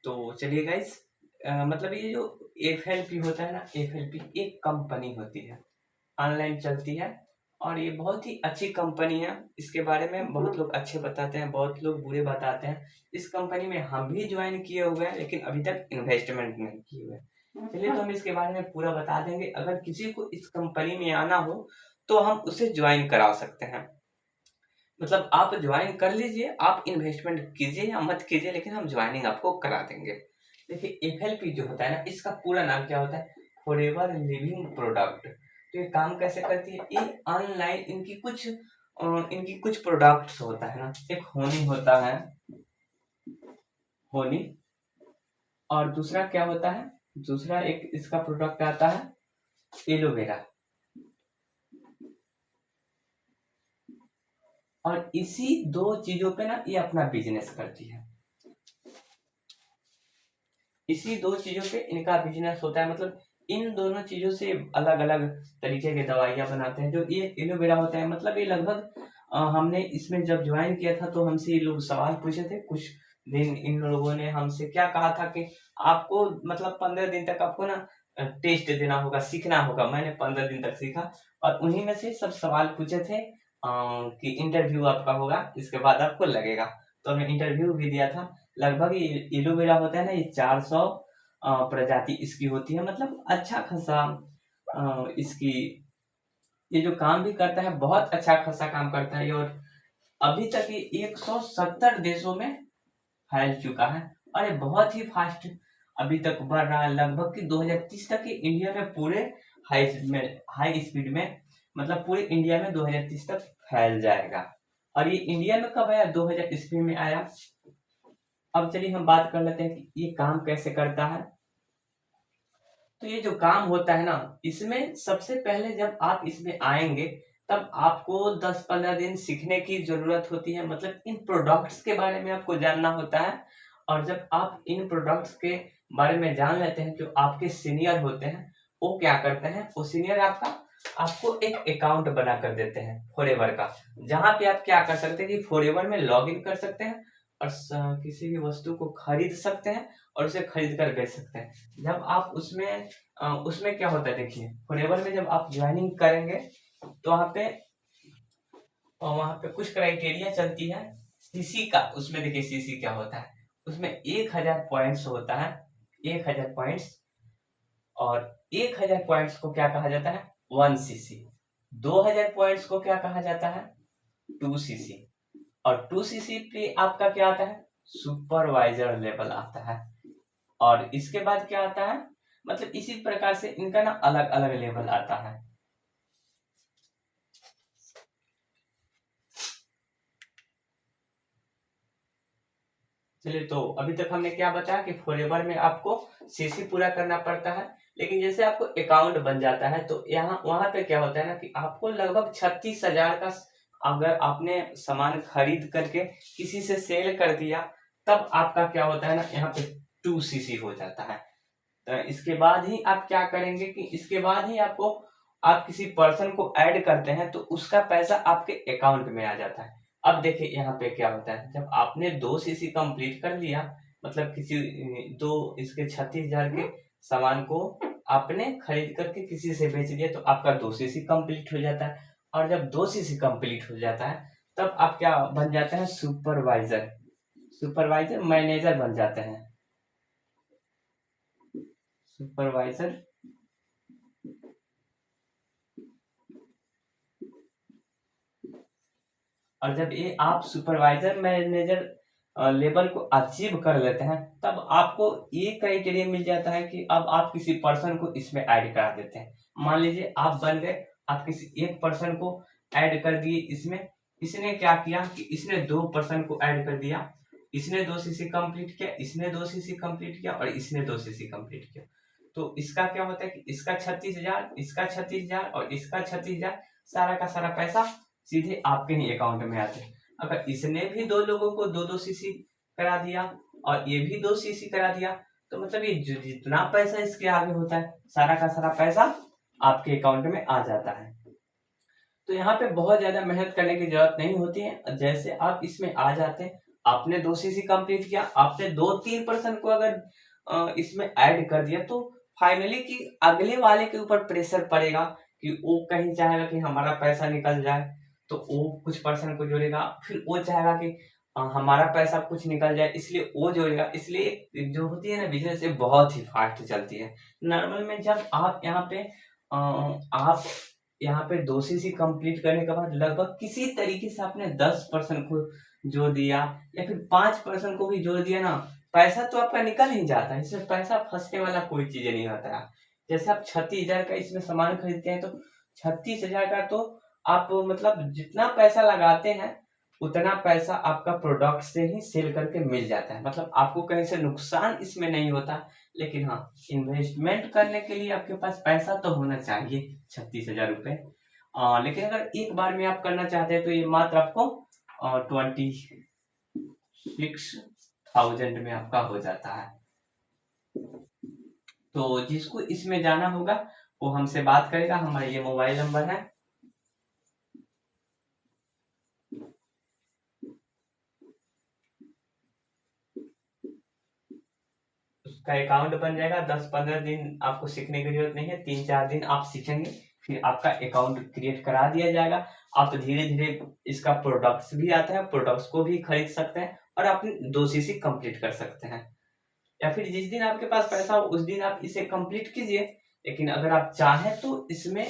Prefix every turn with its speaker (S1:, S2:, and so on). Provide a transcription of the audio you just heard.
S1: तो चलिए गाइस, मतलब ये जो एफ होता है ना, एफ एक कंपनी होती है, ऑनलाइन चलती है और ये बहुत ही अच्छी कंपनी है। इसके बारे में बहुत लोग अच्छे बताते हैं, बहुत लोग बुरे बताते हैं। इस कंपनी में हम भी ज्वाइन किए हुए हैं, लेकिन अभी तक इन्वेस्टमेंट नहीं किए हुए। चलिए, तो हम इसके बारे में पूरा बता देंगे। अगर किसी को इस कंपनी में आना हो तो हम उसे ज्वाइन करा सकते हैं। मतलब आप ज्वाइन कर लीजिए, आप इन्वेस्टमेंट कीजिए या मत कीजिए, लेकिन हम ज्वाइनिंग आपको करा देंगे। देखिए, एफ जो होता है ना, इसका पूरा नाम क्या होता है? Forever living product. तो ये काम कैसे करती है? ये ऑनलाइन इनकी कुछ प्रोडक्ट्स होता है ना। एक होनी होता है, होनी। और दूसरा क्या होता है? दूसरा एक इसका प्रोडक्ट आता है एलोवेरा। और इसी दो चीजों पे ना ये अपना बिजनेस करती है। इसी दो चीजों पे इनका बिजनेस होता है। मतलब इन दोनों चीजों से अलग अलग तरीके की दवाइयाँ बनाते हैं। जो ये एलोवेरा होता है, मतलब ये लगभग हमने इसमें जब ज्वाइन किया था तो हमसे ये लोग सवाल पूछे थे। कुछ दिन इन लोगों ने हमसे क्या कहा था कि आपको मतलब 15 दिन तक आपको ना टेस्ट देना होगा, सीखना होगा। मैंने 15 दिन तक सीखा और उन्हीं में से सब सवाल पूछे थे कि इंटरव्यू आपका होगा, इसके बाद आपको लगेगा। तो हमने इंटरव्यू भी दिया था। लगभग ये एलोवेरा होता है ना, ये 400 प्रजाति इसकी होती है। मतलब अच्छा खासा इसकी ये जो काम भी करता है, बहुत अच्छा खासा काम करता है। और अभी तक ये 170 देशों में फैल चुका है और ये बहुत ही फास्ट अभी तक बढ़ रहा है। लगभग कि 2030 तक ये इंडिया में पूरे हाई स्पीड में, मतलब पूरे इंडिया में 2030 तक फैल जाएगा। और ये इंडिया में कब आया? 2000 ईस्वी में आया। अब चलिए हम बात कर लेते हैं कि ये काम कैसे करता है। तो ये जो काम होता है ना, इसमें सबसे पहले जब आप इसमें आएंगे तब आपको 10-15 दिन सीखने की जरूरत होती है। मतलब इन प्रोडक्ट्स के बारे में आपको जानना होता है। और जब आप इन प्रोडक्ट्स के बारे में जान लेते हैं, जो आपके सीनियर होते हैं वो क्या करते हैं? वो सीनियर आपको एक अकाउंट बना कर देते हैं फॉरएवर का, जहां पे आप क्या कर सकते हैं कि फॉरएवर में लॉग इन कर सकते हैं और किसी भी वस्तु को खरीद सकते हैं और उसे खरीद कर बेच सकते हैं। जब आप उसमें क्या होता है, देखिए फॉरएवर में जब आप ज्वाइनिंग करेंगे तो वहां पे कुछ क्राइटेरिया चलती है सीसी का। उसमें देखिए सीसी क्या होता है, उसमें 1000 पॉइंट्स होता है, 1000 पॉइंट्स। और 1000 पॉइंट्स को क्या कहा जाता है? 1 सीसी। 2000 पॉइंट्स को क्या कहा जाता है? 2 सीसी। और 2 सीसी पे आपका क्या आता है? सुपरवाइजर लेवल आता है। और इसके बाद क्या आता है? मतलब इसी प्रकार से इनका ना अलग अलग लेवल आता है। चलिए, तो अभी तक हमने क्या बताया कि फॉरएवर में आपको सीसी पूरा करना पड़ता है। लेकिन जैसे आपको अकाउंट बन जाता है तो यहाँ वहां पे क्या होता है ना कि आपको लगभग 36,000 का अगर आपने सामान खरीद करके किसी से सेल कर दिया, तब आपका क्या होता है ना, यहाँ पे 2 सीसी हो जाता है। तो इसके बाद ही आप क्या करेंगे कि इसके बाद ही आप किसी पर्सन को ऐड करते हैं तो उसका पैसा आपके अकाउंट में आ जाता है। अब देखिए यहाँ पे क्या होता है, जब आपने 2 सीसी कंप्लीट कर लिया, मतलब किसी दो इसके 36,000 के सामान को आपने खरीद करके किसी से बेच दिया, तो आपका 2 सीसी कंप्लीट हो जाता है। और जब 2 सीसी कंप्लीट हो जाता है तब आप क्या बन जाते हैं? सुपरवाइजर। सुपरवाइजर मैनेजर बन जाते हैं। सुपरवाइजर। और जब ये आप सुपरवाइजर मैनेजर लेवल को अचीव कर लेते हैं, तब आपको ये क्राइटेरिया मिल जाता है कि अब आप किसी पर्सन को इसमें ऐड करा देते हैं। मान लीजिए आप बन गए, आप किसी एक पर्सन को ऐड कर दिए इसमें। इसने क्या किया कि इसने 2 पर्सन को ऐड कर दिया। इसने 2 सीसी कंप्लीट किया, इसने 2 सीसी कंप्लीट किया और इसने 2 सीसी कंप्लीट किया। तो इसका क्या होता है कि इसका 36,000, इसका 36,000 और इसका 36,000, सारा का सारा पैसा सीधे आपके ही अकाउंट में आते हैं। अगर इसने भी 2 लोगों को 2-2 सीसी करा दिया और ये भी 2 सीसी करा दिया, तो मतलब ये जितना पैसा इसके आगे होता है, सारा का सारा पैसा आपके अकाउंट में आ जाता है। तो यहाँ पे बहुत ज्यादा मेहनत करने की जरूरत नहीं होती है। जैसे आप इसमें आ जाते हैं आपने 2 सीसी कंप्लीट किया, आपने 2-3% को अगर इसमें ऐड कर दिया तो फाइनली कि अगले वाले के ऊपर प्रेशर पड़ेगा कि वो कहीं चाहेगा कि हमारा पैसा निकल जाए, तो वो कुछ परसेंट को जोड़ेगा, फिर वो चाहेगा कि हमारा पैसा कुछ निकल जाए, इसलिए वो जोड़ेगा। इसलिए जो होती है ना बिजनेस, ये बहुत ही फास्ट चलती है। नॉर्मल में जब आप यहाँ पे 2 सीसी कंप्लीट करने के बाद लगभग किसी तरीके से आपने 10% को जोड़ दिया या फिर 5% को भी जोड़ दिया ना, पैसा तो आपका निकल ही जाता है। इसमें पैसा फंसने वाला कोई चीज नहीं होता है। जैसे आप 36,000 का इसमें सामान खरीदते हैं तो 36,000 का तो आप मतलब जितना पैसा लगाते हैं उतना पैसा आपका प्रोडक्ट से ही सेल करके मिल जाता है। मतलब आपको कहीं से नुकसान इसमें नहीं होता। लेकिन हाँ, इन्वेस्टमेंट करने के लिए आपके पास पैसा तो होना चाहिए 36,000 रुपये। लेकिन अगर एक बार में आप करना चाहते हैं तो ये मात्र आपको 26,000 में आपका हो जाता है। तो जिसको इसमें जाना होगा वो हमसे बात करेगा। हमारा ये मोबाइल नंबर है। उसका अकाउंट बन जाएगा। 10-15 दिन आपको सीखने की जरूरत नहीं है, 3-4 दिन आप सीखेंगे, फिर आपका अकाउंट क्रिएट करा दिया जाएगा। आप धीरे धीरे इसका प्रोडक्ट्स भी आता है, प्रोडक्ट्स को भी खरीद सकते हैं और आप 2 सीसी कंप्लीट कर सकते हैं। या फिर जिस दिन आपके पास पैसा हो उस दिन आप इसे कंप्लीट कीजिए। लेकिन अगर आप चाहें तो इसमें